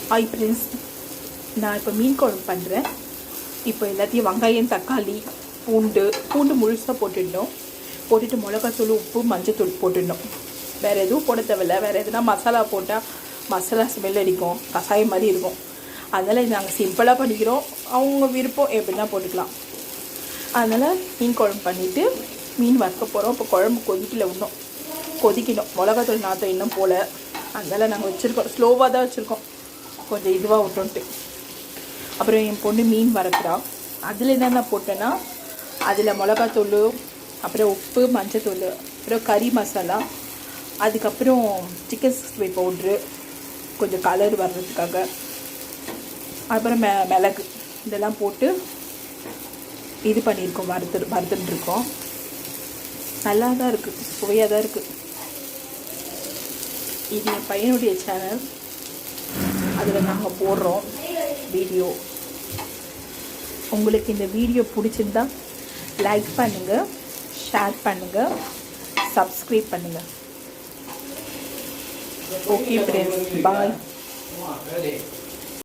Hi friends, நான் இப்போ மீன் குழம்பு பண்ணுறேன். இப்போ எல்லாத்தையும் வெங்காயம், தக்காளி, பூண்டு முழுசாக போட்டுட்டு மிளகாத்தூள், உப்பு, மஞ்சத்தூள் போட்டுடணும். வேறு எதுவும் போட தேவையில்லை. வேறு எதுனா மசாலா போட்டால் மசாலா ஸ்மெல் அடிக்கும், கசாயம் மாதிரி இருக்கும். அதனால் நாங்கள் சிம்பிளாக பண்ணிக்கிறோம். அவங்க விருப்பம் எப்படின்னா போட்டுக்கலாம். அதனால் மீன் குழம்பு பண்ணிவிட்டு மீன் வறுக்க போகிறோம். இப்போ குழம்பு கொதிக்கணும். மிளகாத்தூள் நாற்றம் இன்னும் போல். அதனால் நாங்கள் வச்சுருக்கோம், ஸ்லோவாக தான் வச்சுருக்கோம், கொஞ்சம் இதுவாக விட்டோன்ட்டு. அப்புறம் என் பொண்ணு மீன் வறுக்கிறா. அதில் என்னென்ன போட்டேன்னா, அதில் மிளகாத்தூள், அப்புறம் உப்பு, மஞ்சத்தூள், அப்புறம் கறி மசாலா, அதுக்கப்புறம் சிக்கன் 65 பவுட்ரு, கொஞ்சம் கலர் வர்றதுக்காக, அப்புறம் மிளகு இதெல்லாம் போட்டு இது பண்ணியிருக்கோம். வறுத்துட்டுருக்கோம். நல்லா தான் இருக்குது, சுவையாக தான் இருக்குது. இது என் பையனுடைய சேனல், அதில் நாங்கள் போடுறோம் வீடியோ. உங்களுக்கு இந்த வீடியோ பிடிச்சிருந்தா லைக் பண்ணுங்கள், ஷேர் பண்ணுங்கள், சப்ஸ்கிரைப் பண்ணுங்கள். ஓகே ஃப்ரெண்ட்ஸ், பாய்.